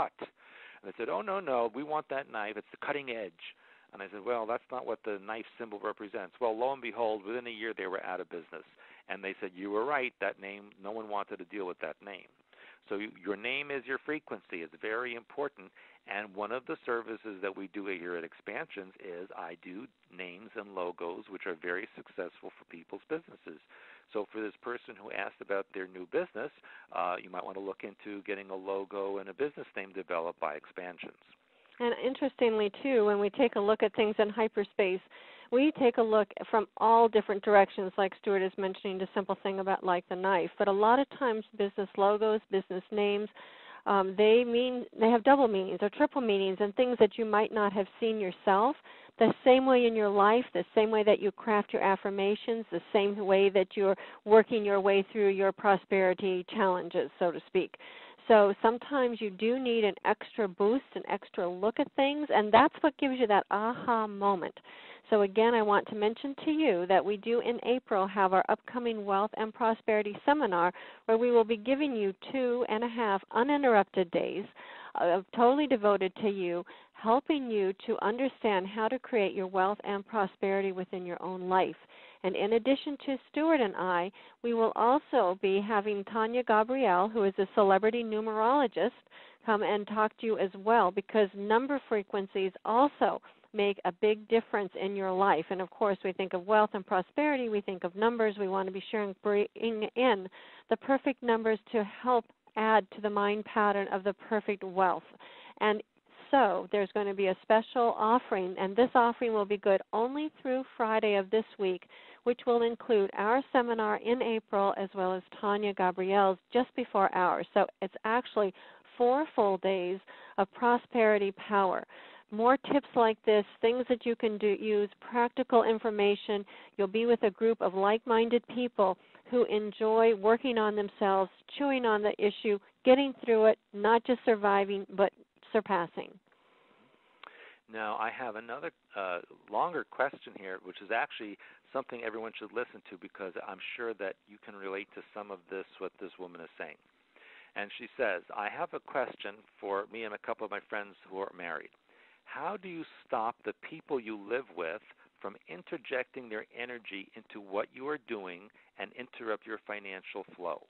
cut. And they said, oh, no, we want that knife. It's the cutting edge. And I said, well, that's not what the knife symbol represents. Well, lo and behold, within a year they were out of business. And they said, you were right, that name, no one wanted to deal with that name. So your name is your frequency. It's very important. And one of the services that we do here at Expansions is I do names and logos, which are very successful for people's businesses. So for this person who asked about their new business, you might want to look into getting a logo and a business name developed by Expansions. And interestingly, too, when we take a look at things in hyperspace, we take a look from all different directions, like Stewart is mentioning, the simple thing about like the knife. But a lot of times business logos, business names, they have double meanings or triple meanings and things that you might not have seen yourself. The same way in your life, the same way that you craft your affirmations, the same way that you're working your way through your prosperity challenges, so to speak. So sometimes you do need an extra boost, an extra look at things, and that's what gives you that aha moment. So again, I want to mention to you that we do in April have our upcoming Wealth and Prosperity Seminar, where we will be giving you 2.5 uninterrupted days totally devoted to you, helping you to understand how to create your wealth and prosperity within your own life. And in addition to Stewart and I, we will also be having Tanya Gabrielle, who is a celebrity numerologist, come and talk to you as well, because number frequencies also make a big difference in your life. And of course, we think of wealth and prosperity, we think of numbers. We want to be sure and bring in the perfect numbers to help add to the mind pattern of the perfect wealth. And so there's going to be a special offering, and this offering will be good only through Friday of this week, which will include our seminar in April as well as Tanya Gabrielle's just before ours. So it's actually 4 full days of prosperity power. More tips like this, things that you can use, practical information. You'll be with a group of like-minded people who enjoy working on themselves, chewing on the issue, getting through it, not just surviving, but surpassing. Now, I have another longer question here, which is actually something everyone should listen to, because I'm sure that you can relate to some of this, what this woman is saying. And she says, I have a question for me and a couple of my friends who are married. How do you stop the people you live with from interjecting their energy into what you are doing and interrupt your financial flow?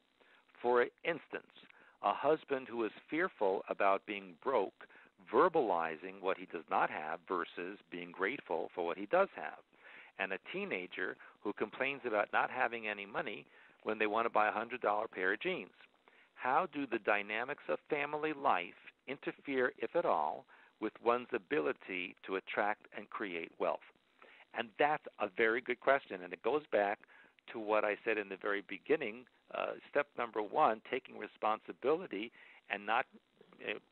For instance, a husband who is fearful about being broke, verbalizing what he does not have versus being grateful for what he does have. And a teenager who complains about not having any money when they want to buy a $100 pair of jeans. How do the dynamics of family life interfere, if at all, with one's ability to attract and create wealth? And that's a very good question, and it goes back to what I said in the very beginning. Step number 1, taking responsibility and not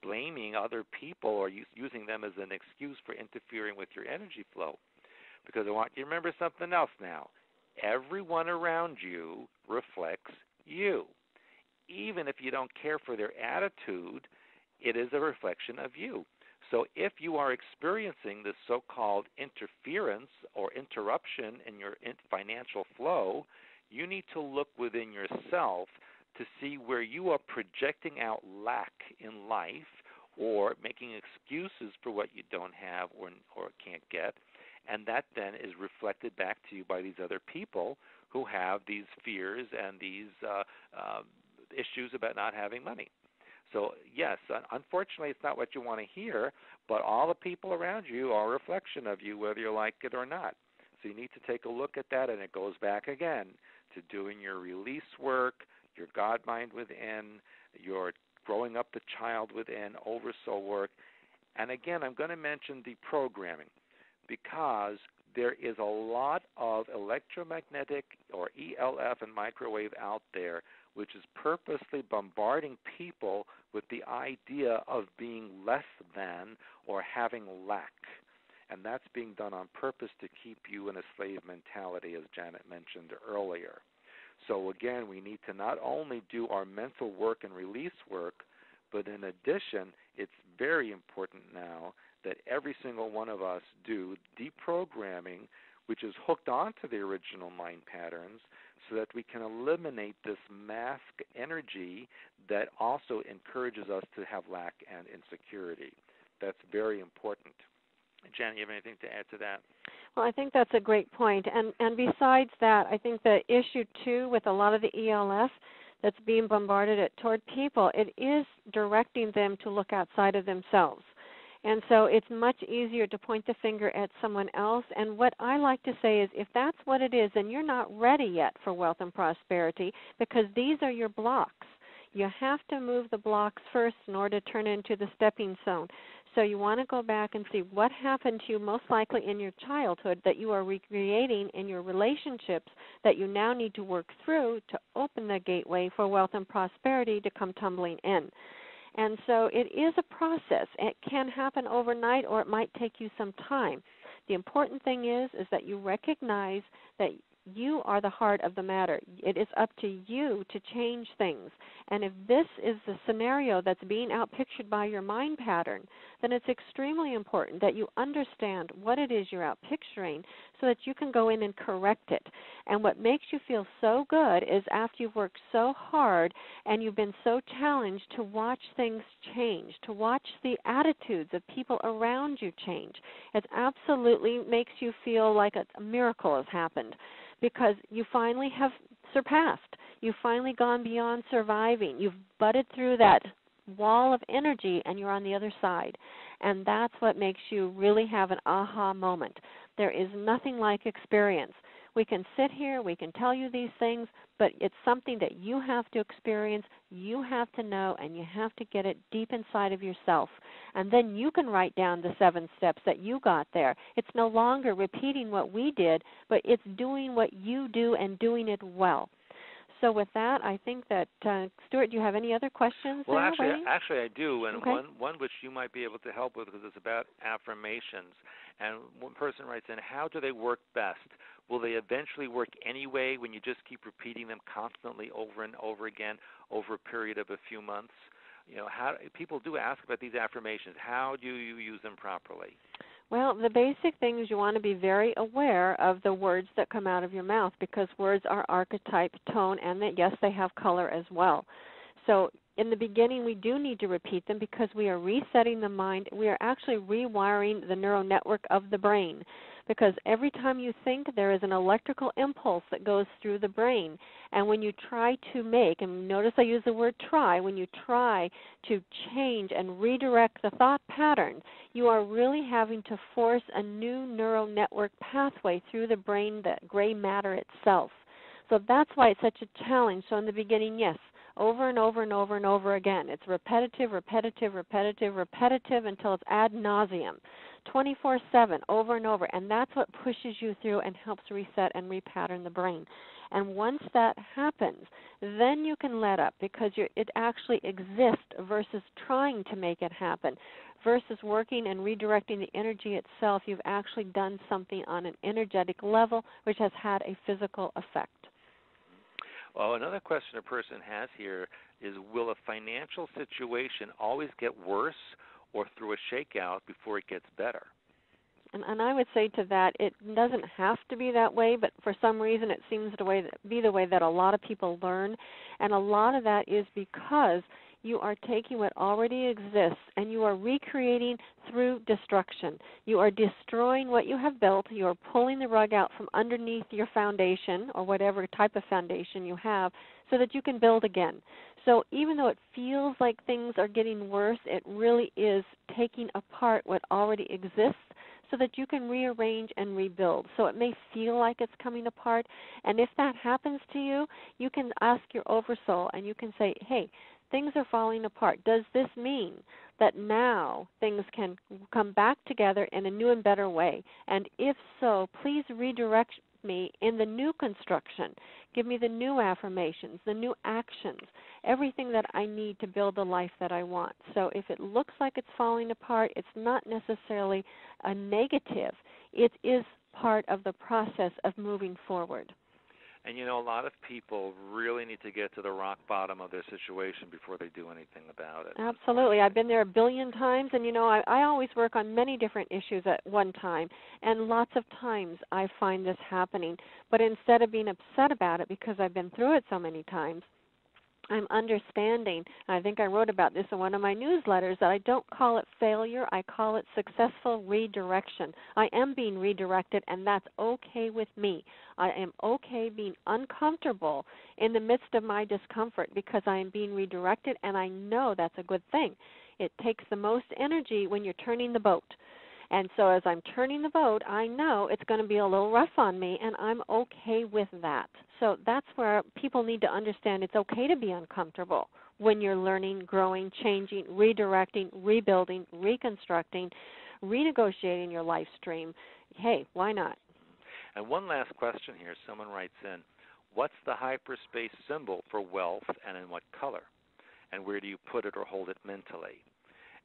blaming other people or using them as an excuse for interfering with your energy flow. Because I want you to remember something else now. Everyone around you reflects you. Even if you don't care for their attitude, it is a reflection of you. So if you are experiencing this so-called interference or interruption in your financial flow, you need to look within yourself to see where you are projecting out lack in life or making excuses for what you don't have or can't get. And that then is reflected back to you by these other people who have these fears and these issues about not having money. So, yes, unfortunately, it's not what you want to hear, but all the people around you are a reflection of you, whether you like it or not. So you need to take a look at that, and it goes back again to doing your release work, your God mind within, your growing up the child within, oversoul work. And again, I'm going to mention deprogramming, because there is a lot of electromagnetic or ELF and microwave out there which is purposely bombarding people with the idea of being less than or having lack. And that's being done on purpose to keep you in a slave mentality, as Janet mentioned earlier. So again, we need to not only do our mental work and release work, but in addition, it's very important now that every single one of us do deprogramming, which is hooked onto the original mind patterns, so that we can eliminate this mask energy that also encourages us to have lack and insecurity. That's very important. Jan, you have anything to add to that? Well, I think that's a great point. And besides that, I think the issue, too, with a lot of the ELF that's being bombarded toward people, it is directing them to look outside of themselves. And so it's much easier to point the finger at someone else. And what I like to say is if that's what it is, then you're not ready yet for wealth and prosperity, because these are your blocks. You have to move the blocks first in order to turn into the stepping stone. So you want to go back and see what happened to you most likely in your childhood that you are recreating in your relationships that you now need to work through to open the gateway for wealth and prosperity to come tumbling in. And so it is a process. It can happen overnight, or it might take you some time. The important thing is that you recognize that you are the heart of the matter. It is up to you to change things. And if this is the scenario that's being outpictured by your mind pattern, then it's extremely important that you understand what it is you're outpicturing so that you can go in and correct it. And what makes you feel so good is after you've worked so hard and you've been so challenged to watch things change, to watch the attitudes of people around you change. It absolutely makes you feel like a miracle has happened, because you finally have surpassed. You've finally gone beyond surviving. You've butted through that wall of energy, and you're on the other side. And that's what makes you really have an aha moment. There is nothing like experience. We can sit here, we can tell you these things, but it's something that you have to experience, you have to know, and you have to get it deep inside of yourself. And then you can write down the 7 steps that you got there. It's no longer repeating what we did, but it's doing what you do and doing it well. So with that, I think that, Stewart, do you have any other questions? Well, actually I do, and okay. one which you might be able to help with, because it's about affirmations. And one person writes in, how do they work best? Will they eventually work anyway when you just keep repeating them constantly over and over again over a period of a few months? You know, how people do ask about these affirmations. How do you use them properly? Well, the basic thing is you want to be very aware of the words that come out of your mouth, because words are archetype, tone, and yes, they have color as well. So in the beginning, we do need to repeat them because we are resetting the mind. We are actually rewiring the neural network of the brain, because every time you think, there is an electrical impulse that goes through the brain. And when you try to make, and notice I use the word try, when you try to change and redirect the thought pattern, you are really having to force a new neural network pathway through the brain, the gray matter itself. So that's why it's such a challenge. So in the beginning, yes, over and over and over and over again. It's repetitive, repetitive, repetitive, repetitive until it's ad nauseum. 24/7, over and over, and that's what pushes you through and helps reset and repattern the brain. And once that happens, then you can let up, because it actually exists versus trying to make it happen. Versus working and redirecting the energy itself, you've actually done something on an energetic level which has had a physical effect. Well, another question a person has here is, will a financial situation always get worse or through a shakeout before it gets better? And I would say to that, it doesn't have to be that way, but for some reason it seems to be the way that a lot of people learn. And a lot of that is because you are taking what already exists and you are recreating through destruction. You are destroying what you have built. You are pulling the rug out from underneath your foundation, or whatever type of foundation you have, so that you can build again. So even though it feels like things are getting worse, it really is taking apart what already exists so that you can rearrange and rebuild. So it may feel like it's coming apart, and if that happens to you, you can ask your oversoul and you can say, hey, things are falling apart. Does this mean that now things can come back together in a new and better way? And if so, please redirect me in the new construction. Give me the new affirmations, the new actions, everything that I need to build the life that I want. So if it looks like it's falling apart, it's not necessarily a negative. It is part of the process of moving forward. And, you know, a lot of people really need to get to the rock bottom of their situation before they do anything about it. Absolutely. I've been there a billion times, and, you know, I always work on many different issues at one time, and lots of times I find this happening. But instead of being upset about it because I've been through it so many times, I'm understanding, and I think I wrote about this in one of my newsletters, that I don't call it failure, I call it successful redirection. I am being redirected, and that's okay with me. I am okay being uncomfortable in the midst of my discomfort because I am being redirected, and I know that's a good thing. It takes the most energy when you're turning the boat. And so as I'm turning the boat, I know it's going to be a little rough on me, and I'm okay with that. So that's where people need to understand it's okay to be uncomfortable when you're learning, growing, changing, redirecting, rebuilding, reconstructing, renegotiating your life stream. Hey, why not? And one last question here. Someone writes in, what's the hyperspace symbol for wealth and in what color? And where do you put it or hold it mentally?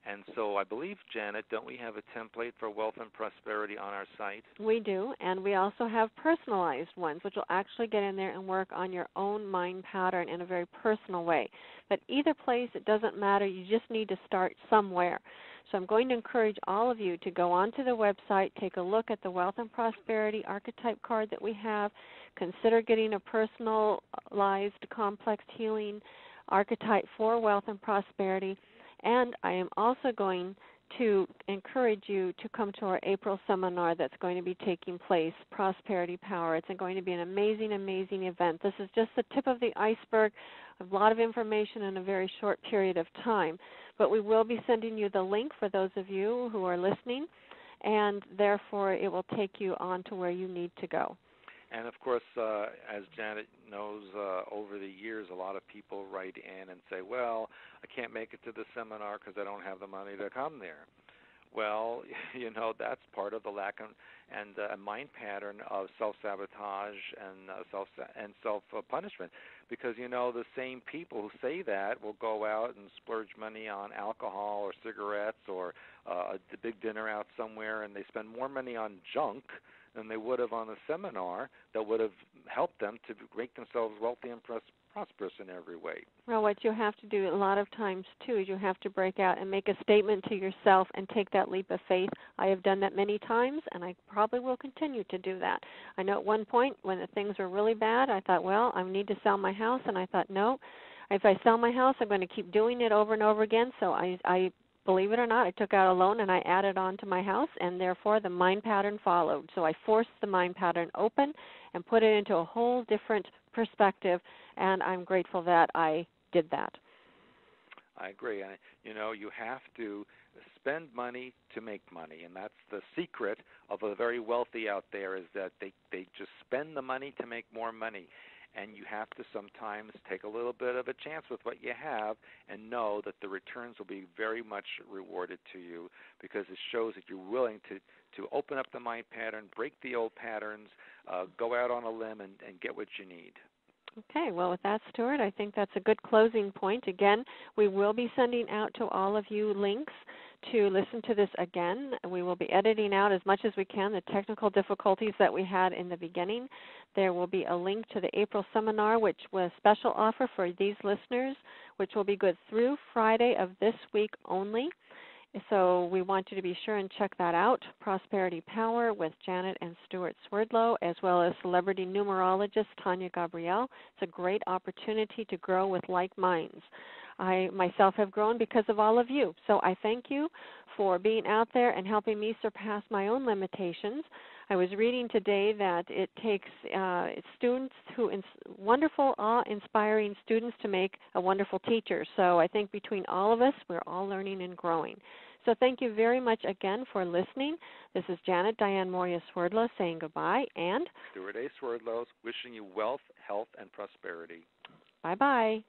And so I believe, Janet, don't we have a template for wealth and prosperity on our site? We do, and we also have personalized ones, which will actually get in there and work on your own mind pattern in a very personal way. But either place, it doesn't matter. You just need to start somewhere. So I'm going to encourage all of you to go onto the website, take a look at the Wealth and Prosperity archetype card that we have, consider getting a personalized complex healing archetype for wealth and prosperity. And I am also going to encourage you to come to our April seminar that's going to be taking place, Prosperity Power. It's going to be an amazing, amazing event. This is just the tip of the iceberg, a lot of information in a very short period of time. But we will be sending you the link for those of you who are listening, and therefore it will take you on to where you need to go. And, of course, as Janet knows, over the years, a lot of people write in and say, well, I can't make it to the seminar because I don't have the money to come there. Well, you know, that's part of the lack of and mind pattern of self-sabotage and self-punishment. Because, you know, the same people who say that will go out and splurge money on alcohol or cigarettes or a big dinner out somewhere, and they spend more money on junk than they would have on a seminar that would have helped them to make themselves wealthy and prosperous in every way. Well, what you have to do a lot of times, too, is you have to break out and make a statement to yourself and take that leap of faith. I have done that many times, and I probably will continue to do that. I know at one point when the things were really bad, I thought, well, I need to sell my house, and I thought, no, if I sell my house, I'm going to keep doing it over and over again. So I believe it or not, I took out a loan and I added on to my house, and therefore the mind pattern followed. So I forced the mind pattern open and put it into a whole different perspective, and I'm grateful that I did that. I agree. And, you know, you have to spend money to make money, and that's the secret of the very wealthy out there, is that they just spend the money to make more money. And you have to sometimes take a little bit of a chance with what you have and know that the returns will be very much rewarded to you, because it shows that you're willing to open up the mind pattern, break the old patterns, go out on a limb and get what you need. Okay, well, with that, Stewart, I think that's a good closing point. Again, we will be sending out to all of you links to listen to this again. We will be editing out as much as we can the technical difficulties that we had in the beginning. There will be a link to the April seminar, which was a special offer for these listeners, which will be good through Friday of this week only. So we want you to be sure and check that out, Prosperity Power with Janet and Stewart Swerdlow, as well as celebrity numerologist Tanya Gabrielle. It's a great opportunity to grow with like minds. I myself have grown because of all of you. So I thank you for being out there and helping me surpass my own limitations. I was reading today that it takes students wonderful, awe-inspiring students to make a wonderful teacher. So I think between all of us, we're all learning and growing. So thank you very much again for listening. This is Janet Diane Moria Swerdlow saying goodbye, and Stewart A. Swerdlow wishing you wealth, health, and prosperity. Bye-bye.